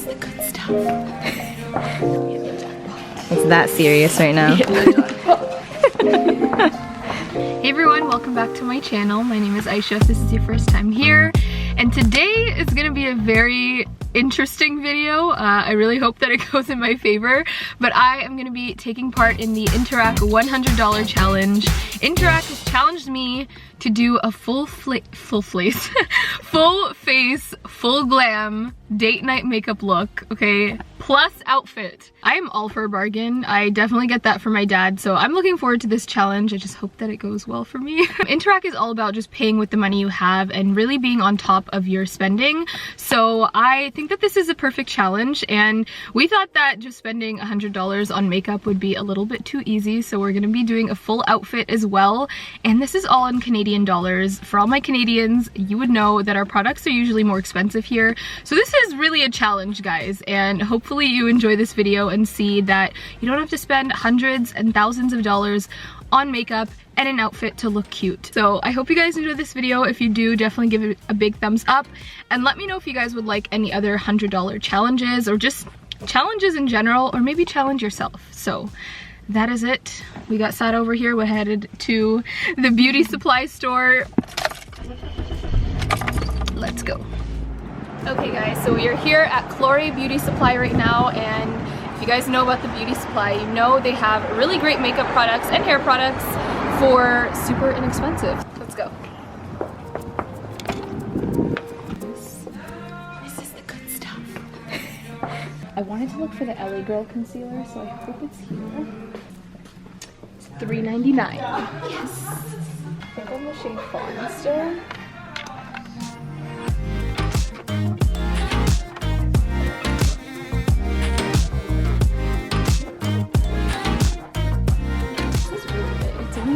the good stuff. It's that serious right now. Hey everyone, welcome back to my channel. My name is Aisha if this is your first time here. And today is gonna be a very interesting video. I really hope that it goes in my favor, but I am gonna be taking part in the Interac $100 challenge. Interac has challenged me to do a full face, full glam date night makeup look, okay? Plus outfit. I am all for a bargain. I definitely get that from my dad, so I'm looking forward to this challenge. I just hope that it goes well for me. Interac is all about just paying with the money you have and really being on top of your spending. So I think that this is a perfect challenge, and we thought that just spending $100 on makeup would be a little bit too easy, so we're gonna be doing a full outfit as well. And this is all in Canadian dollars. For all my Canadians, you would know that our products are usually more expensive here. So this is really a challenge, guys, and hopefully you enjoy this video and see that you don't have to spend hundreds and thousands of dollars on makeup and an outfit to look cute. So I hope you guys enjoyed this video. If you do, definitely give it a big thumbs up, and let me know if you guys would like any other $100 challenges, or just challenges in general, or maybe challenge yourself. So that is it. We got sat over here. We're headed to the beauty supply store. Let's go. Okay guys, so we are here at Clore Beauty Supply right now, and if you guys know about the beauty supply, you know they have really great makeup products and hair products for super inexpensive. Let's go. This is the good stuff. I wanted to look for the LA Girl concealer, so I hope it's here. It's $3.99. Yes! I think I'm the shade Fawn still.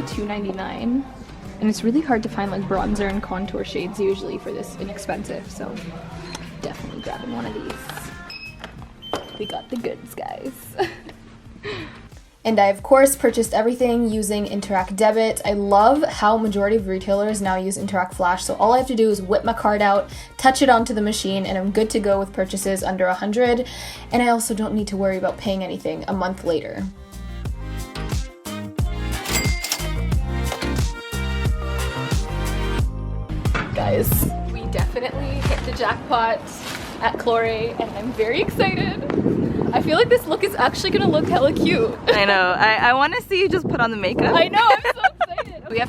$2.99, and it's really hard to find like bronzer and contour shades usually for this inexpensive, so definitely grabbing one of these. We got the goods, guys. And I of course purchased everything using Interac debit. I love how majority of retailers now use Interac Flash, so all I have to do is whip my card out, touch it onto the machine, and I'm good to go with purchases under $100, and I also don't need to worry about paying anything a month later. Guys, we definitely hit the jackpot at Clore, and I'm very excited. I feel like this look is actually gonna look hella cute. I know. I want to see you just put on the makeup. I know, I'm so excited. We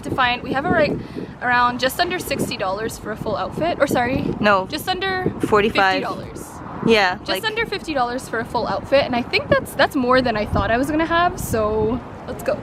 have it right around just under $60 for a full outfit. Or sorry, no, just under $45. $50. Yeah, just under $50 for a full outfit, and I think that's more than I thought I was gonna have, so let's go.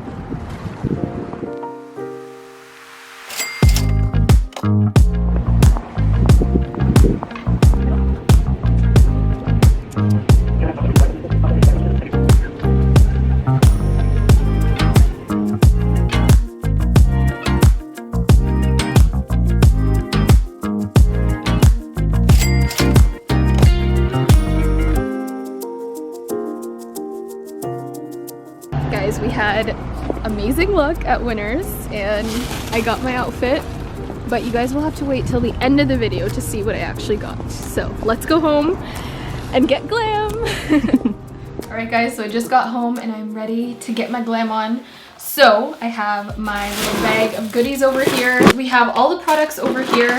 Guys, we had amazing luck at Winners, and I got my outfit, but you guys will have to wait till the end of the video to see what I actually got. So let's go home and get glam. Alright guys, so I just got home and I'm ready to get my glam on. So I have my little bag of goodies over here. We have all the products over here,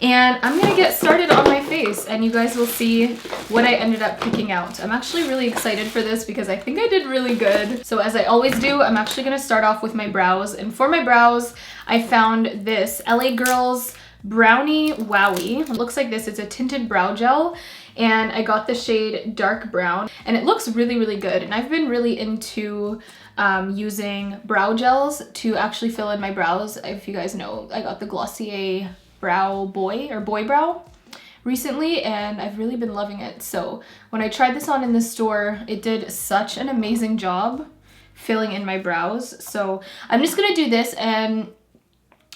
and I'm gonna get started on my face, and you guys will see what I ended up picking out. I'm actually really excited for this because I think I did really good. So as I always do, I'm actually gonna start off with my brows, and for my brows, I found this LA Girls Brownie Wowie. It looks like this. It's a tinted brow gel, and I got the shade dark brown, and it looks really, really good. And I've been really into using brow gels to actually fill in my brows. If you guys know, I got the Glossier Brow Boy Brow recently, and I've really been loving it. So when I tried this on in the store, it did such an amazing job filling in my brows. So I'm just gonna do this, and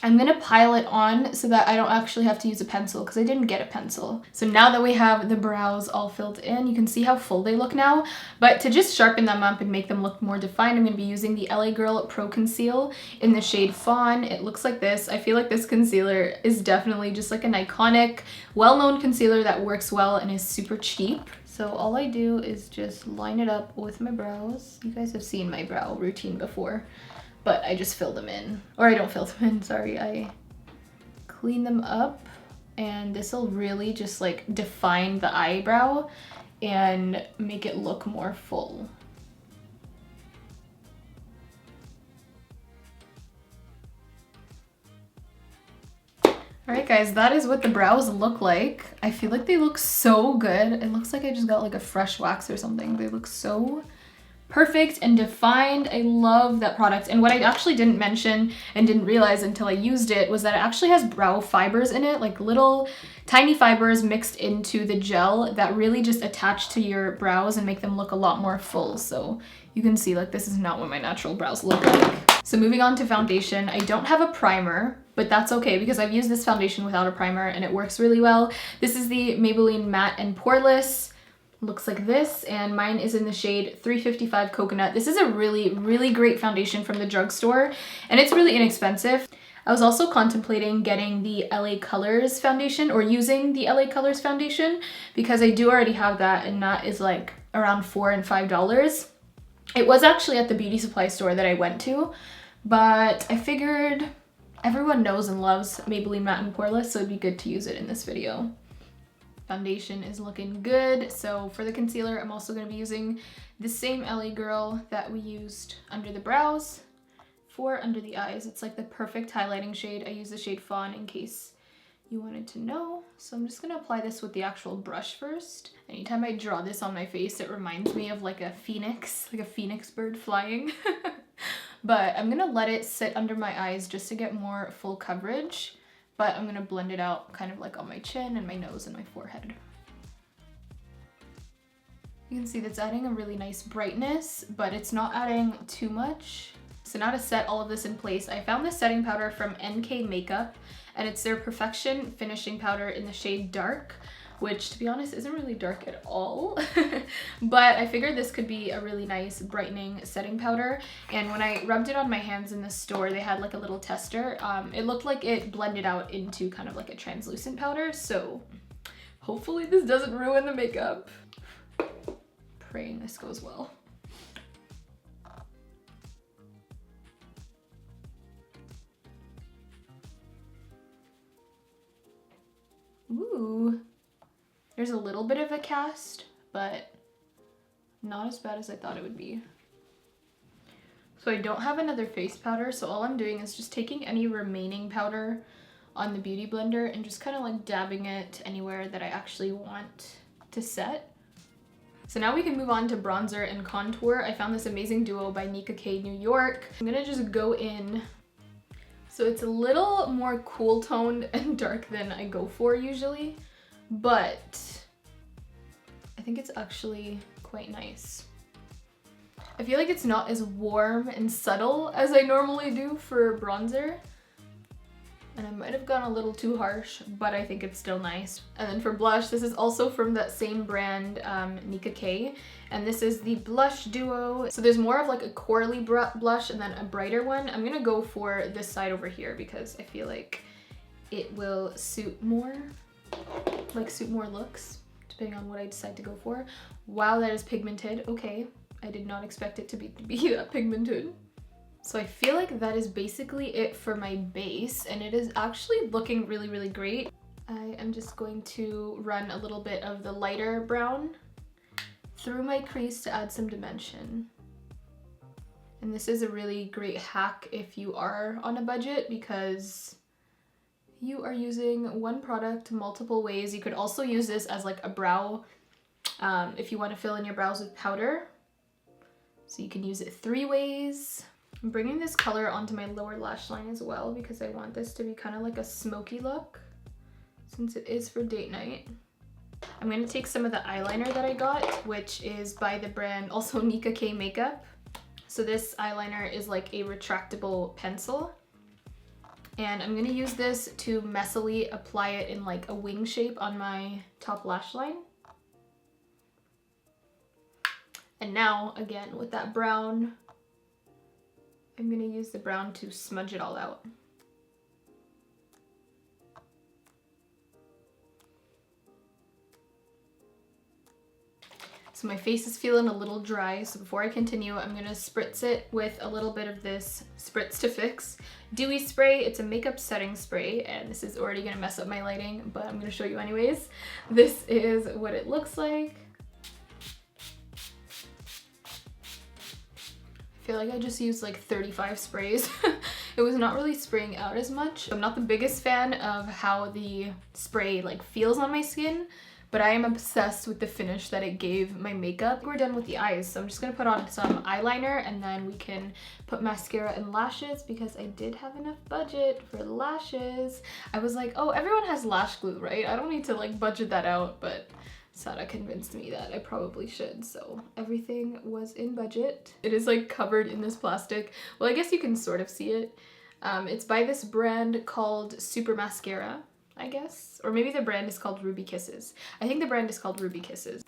I'm gonna pile it on so that I don't actually have to use a pencil because I didn't get a pencil. So now that we have the brows all filled in, you can see how full they look now. But to just sharpen them up and make them look more defined, I'm gonna be using the LA Girl Pro Conceal in the shade Fawn. It looks like this. I feel like this concealer is definitely just like an iconic, well-known concealer that works well and is super cheap. So all I do is just line it up with my brows. You guys have seen my brow routine before. But I just fill them in, or I don't fill them in, sorry, I clean them up, and this will really just like define the eyebrow and make it look more full. Alright guys, that is what the brows look like. I feel like they look so good. It looks like I just got like a fresh wax or something. They look so perfect and defined. I love that product. And what I actually didn't mention and didn't realize until I used it was that it actually has brow fibers in it, like little tiny fibers mixed into the gel that really just attach to your brows and make them look a lot more full. So you can see like this is not what my natural brows look like. So moving on to foundation, I don't have a primer, but that's okay because I've used this foundation without a primer and it works really well. This is the Maybelline Matte and Poreless. Looks like this, and mine is in the shade 355 Coconut. This is a really, really great foundation from the drugstore, and it's really inexpensive. I was also contemplating getting the LA Colors foundation, or using the LA Colors foundation, because I do already have that, and that is like around $4 and $5. It was actually at the beauty supply store that I went to, but I figured everyone knows and loves Maybelline Matte and Poreless, so it'd be good to use it in this video. Foundation is looking good. So for the concealer, I'm also going to be using the same LA Girl that we used under the brows for under the eyes. It's like the perfect highlighting shade. I use the shade Fawn in case you wanted to know. So I'm just going to apply this with the actual brush first. Anytime I draw this on my face, it reminds me of like a phoenix bird flying. But I'm going to let it sit under my eyes just to get more full coverage. But I'm gonna blend it out kind of like on my chin and my nose and my forehead. You can see that's adding a really nice brightness, but it's not adding too much. So now to set all of this in place, I found this setting powder from NK Makeup, and it's their Perfection Finishing Powder in the shade Dark, which to be honest isn't really dark at all. But I figured this could be a really nice brightening setting powder, and when I rubbed it on my hands in the store, they had like a little tester. It looked like it blended out into kind of like a translucent powder, so hopefully this doesn't ruin the makeup. Praying this goes well. Ooh. There's a little bit of a cast, but not as bad as I thought it would be. So I don't have another face powder, so all I'm doing is just taking any remaining powder on the Beauty Blender and just kind of like dabbing it anywhere that I actually want to set. So now we can move on to bronzer and contour. I found this amazing duo by Nika K New York. I'm gonna just go in. So it's a little more cool toned and dark than I go for usually, but I think it's actually quite nice. I feel like it's not as warm and subtle as I normally do for bronzer, and I might have gone a little too harsh, but I think it's still nice. And then for blush, this is also from that same brand, Nika K, and this is the blush duo. So there's more of like a corally blush and then a brighter one. I'm gonna go for this side over here because I feel like it will suit more looks, depending on what I decide to go for. Wow, that is pigmented. Okay, I did not expect it to be that pigmented. So I feel like that is basically it for my base, and it is actually looking really, really great. I am just going to run a little bit of the lighter brown through my crease to add some dimension. And this is a really great hack if you are on a budget because you are using one product multiple ways. You could also use this as like a brow, if you want to fill in your brows with powder. So you can use it 3 ways. I'm bringing this color onto my lower lash line as well because I want this to be kind of like a smoky look since it is for date night. I'm going to take some of the eyeliner that I got, which is by the brand also Nika K Makeup. So this eyeliner is like a retractable pencil, And I'm gonna use this to messily apply it in like a wing shape on my top lash line. And now, again, with that brown, I'm gonna use the brown to smudge it all out. So my face is feeling a little dry, so before I continue, I'm gonna spritz it with a little bit of this Spritz to Fix Dewy Spray. It's a makeup setting spray, and this is already gonna mess up my lighting, but I'm gonna show you anyways. This is what it looks like. I feel like I just used like 35 sprays. It was not really spraying out as much. I'm not the biggest fan of how the spray like feels on my skin, but I am obsessed with the finish that it gave my makeup. We're done with the eyes, so I'm just gonna put on some eyeliner and then we can put mascara and lashes because I did have enough budget for lashes. I was like, oh, everyone has lash glue, right? I don't need to like budget that out, but Sada convinced me that I probably should, so everything was in budget. It is like covered in this plastic. Well, I guess you can sort of see it. It's by this brand called Super Mascara, I guess. Or maybe the brand is called Ruby Kisses. I think the brand is called Ruby Kisses.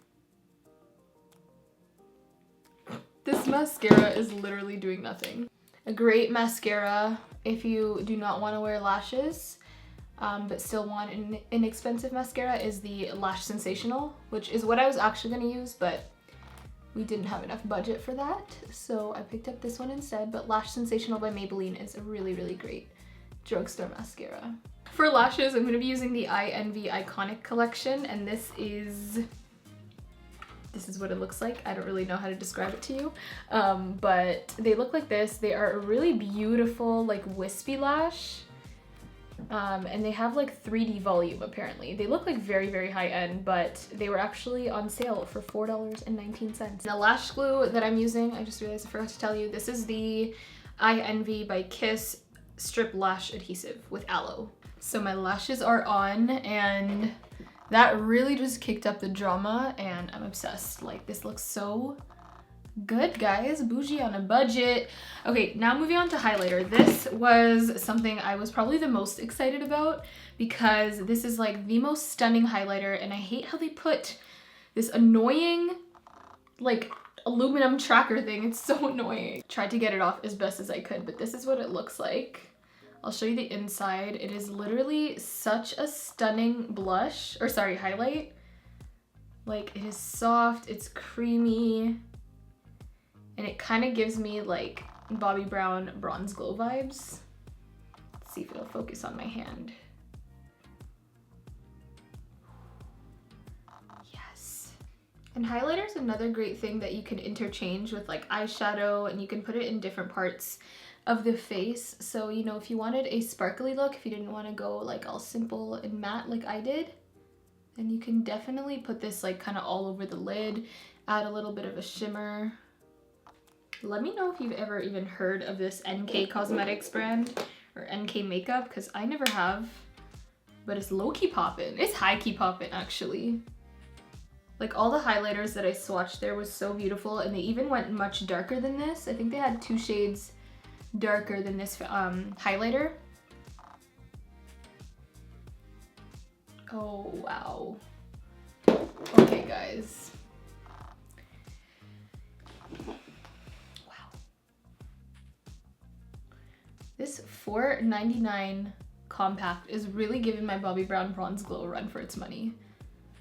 This mascara is literally doing nothing. A great mascara if you do not want to wear lashes, but still want an inexpensive mascara is the Lash Sensational, which is what I was actually going to use, but we didn't have enough budget for that, so I picked up this one instead. But Lash Sensational by Maybelline is a really, really great drugstore mascara. For lashes, I'm going to be using the Eye Envy Iconic collection, and this is what it looks like. I don't really know how to describe it to you, but they look like this. They are a really beautiful, like, wispy lash, and they have like 3D volume apparently. They look like very, very high end, but they were actually on sale for $4.19. The lash glue that I'm using, I just realized I forgot to tell you, this is the Eye Envy by Kiss Strip Lash Adhesive with aloe. So my lashes are on, and that really just kicked up the drama, and I'm obsessed. Like, this looks so good, guys. Bougie on a budget. Okay, now moving on to highlighter. This was something I was probably the most excited about because this is like the most stunning highlighter, and I hate how they put this annoying like aluminum tracker thing. It's so annoying. Tried to get it off as best as I could, but this is what it looks like. I'll show you the inside. It is literally such a stunning blush, or sorry, highlight. Like, it is soft, it's creamy, and it kind of gives me like Bobbi Brown Bronze Glow vibes. Let's see if it'll focus on my hand. Yes. And highlighter is another great thing that you can interchange with like eyeshadow, and you can put it in different parts of the face. So, you know, if you wanted a sparkly look, if you didn't want to go like all simple and matte like I did, then you can definitely put this like kind of all over the lid, add a little bit of a shimmer. Let me know if you've ever even heard of this NK Cosmetics brand or NK Makeup, because I never have, but it's low-key poppin'. It's high-key poppin' actually. Like, all the highlighters that I swatched there was so beautiful, and they even went much darker than this. I think they had 2 shades darker than this highlighter. Oh, wow. Okay, guys. Wow. This $4.99 compact is really giving my Bobbi Brown Bronze Glow a run for its money.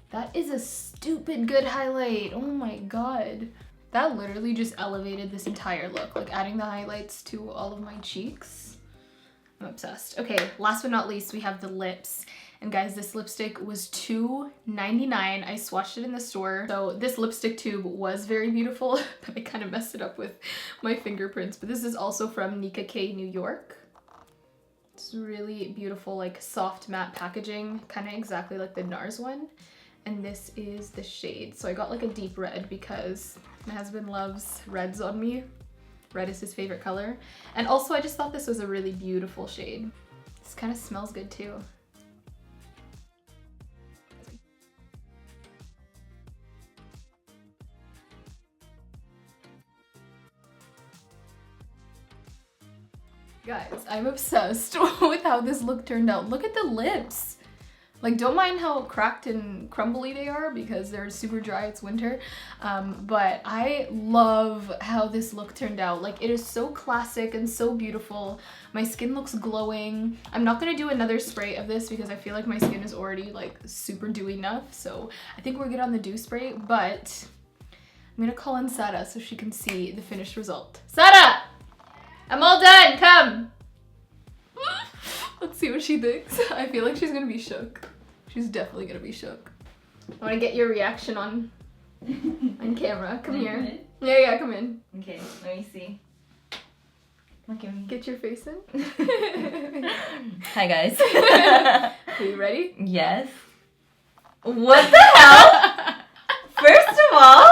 That is a stupid good highlight. Oh my god. That literally just elevated this entire look, like adding the highlights to all of my cheeks. I'm obsessed. Okay, last but not least, we have the lips. And guys, this lipstick was $2.99. I swatched it in the store. So this lipstick tube was very beautiful, but I kind of messed it up with my fingerprints. But this is also from Nika K, New York. It's really beautiful, like soft matte packaging, kind of exactly like the NARS one. And this is the shade. So I got like a deep red because my husband loves reds on me. Red is his favorite color. And also I just thought this was a really beautiful shade. This kind of smells good too. Guys, I'm obsessed with how this look turned out. Look at the lips. Like, don't mind how cracked and crumbly they are because they're super dry, it's winter. But I love how this look turned out. Like, it is so classic and so beautiful. My skin looks glowing. I'm not gonna do another spray of this because I feel like my skin is already like super dewy enough. So I think we're good on the dew spray, but I'm gonna call in Sarah so she can see the finished result. Sarah! I'm all done, come! Let's see what she thinks. I feel like she's gonna be shook. She's definitely gonna be shook. I wanna get your reaction on camera. Come here. Yeah, come in. Okay, let me see. Look at me. Get your face in. Hi guys. Are you ready? Yes. What the hell? First of all,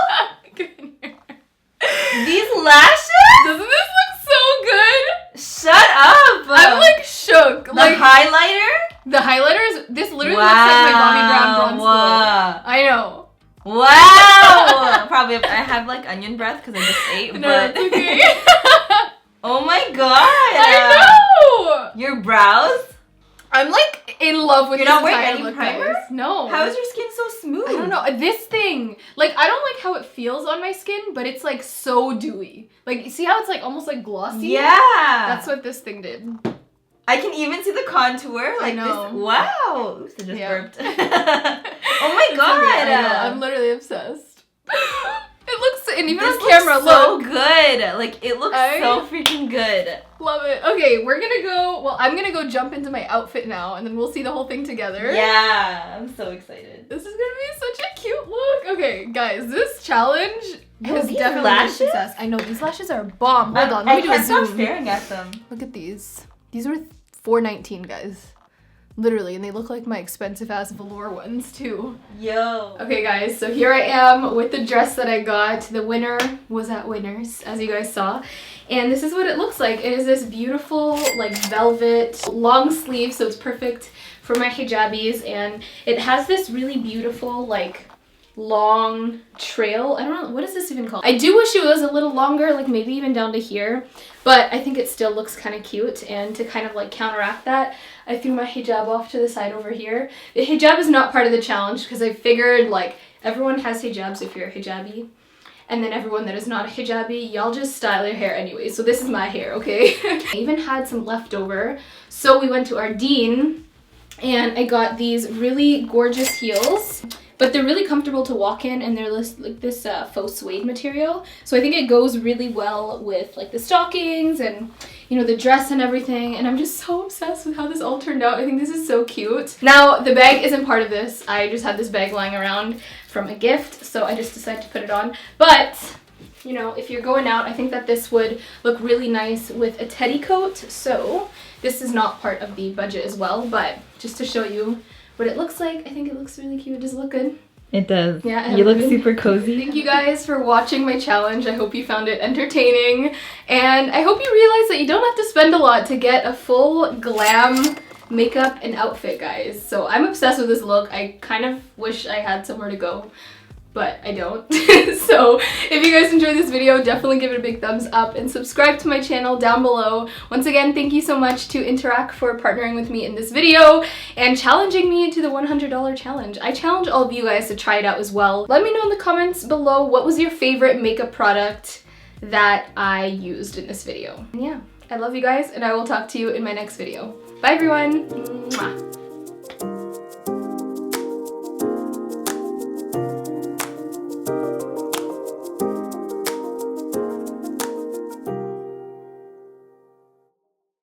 these lashes? Doesn't this look so good? Shut up! I'm like shook. The like highlighter? The highlighter is, this literally looks like my Bobbi Brown bronze wow. I know. Wow! Probably I have like onion breath because I just ate, No, but it's okay. oh my god! I know! Your brows? I'm like in love with You're this not wearing entire any look, primer? guys. No. How is your skin so smooth? I don't know. This thing, like, I don't like how it feels on my skin, but it's like so dewy. Like, you see how it's like almost like glossy? Yeah. That's what this thing did. I can even see the contour. Like this. Wow. Oops, I just burped. Oh my god. Okay, I know. I'm literally obsessed. It looks, and even this on camera, looks look. so good. Like, it looks so freaking good. Love it. Okay, we're gonna go, well, I'm gonna go jump into my outfit now, and then we'll see the whole thing together. Yeah, I'm so excited. This is gonna be such a cute look. Okay, guys, this challenge has these definitely been a lashes? success. I know, these lashes are bomb. Hold on, let me do a can't stop zoom. staring at them. Look at these. These were $4.19, guys. Literally, and they look like my expensive ass velour ones too. Yo. Okay guys, so here I am with the dress that I got. The winner was at Winners, as you guys saw. And this is what it looks like. It is this beautiful like velvet long sleeve, so it's perfect for my hijabis. And it has this really beautiful like long trail. I don't know, what is this even called? I do wish it was a little longer, like maybe even down to here, but I think it still looks kind of cute. And to kind of like counteract that, I threw my hijab off to the side over here. The hijab is not part of the challenge because I figured like everyone has hijabs if you're a hijabi, and then everyone that is not a hijabi, y'all just style your hair anyway. So this is my hair, okay? I even had some leftover, so we went to Ardeen and I got these really gorgeous heels. But they're really comfortable to walk in, and they're like this faux suede material. So I think it goes really well with like the stockings and, you know, the dress and everything. And I'm just so obsessed with how this all turned out. I think this is so cute. Now, the bag isn't part of this. I just had this bag lying around from a gift, so I just decided to put it on. But, you know, if you're going out, I think that this would look really nice with a teddy coat. So this is not part of the budget as well, but just to show you what it looks like, I think it looks really cute. Does it look good? It does. Yeah. You look super cozy. Thank you guys for watching my challenge. I hope you found it entertaining. And I hope you realize that you don't have to spend a lot to get a full glam makeup and outfit, guys. So I'm obsessed with this look. I kind of wish I had somewhere to go, but I don't. So if you guys enjoyed this video, definitely give it a big thumbs up and subscribe to my channel down below. Once again, thank you so much to Interac for partnering with me in this video and challenging me to the $100 challenge. I challenge all of you guys to try it out as well. Let me know in the comments below what was your favorite makeup product that I used in this video. And yeah, I love you guys, and I will talk to you in my next video. Bye everyone! Mwah.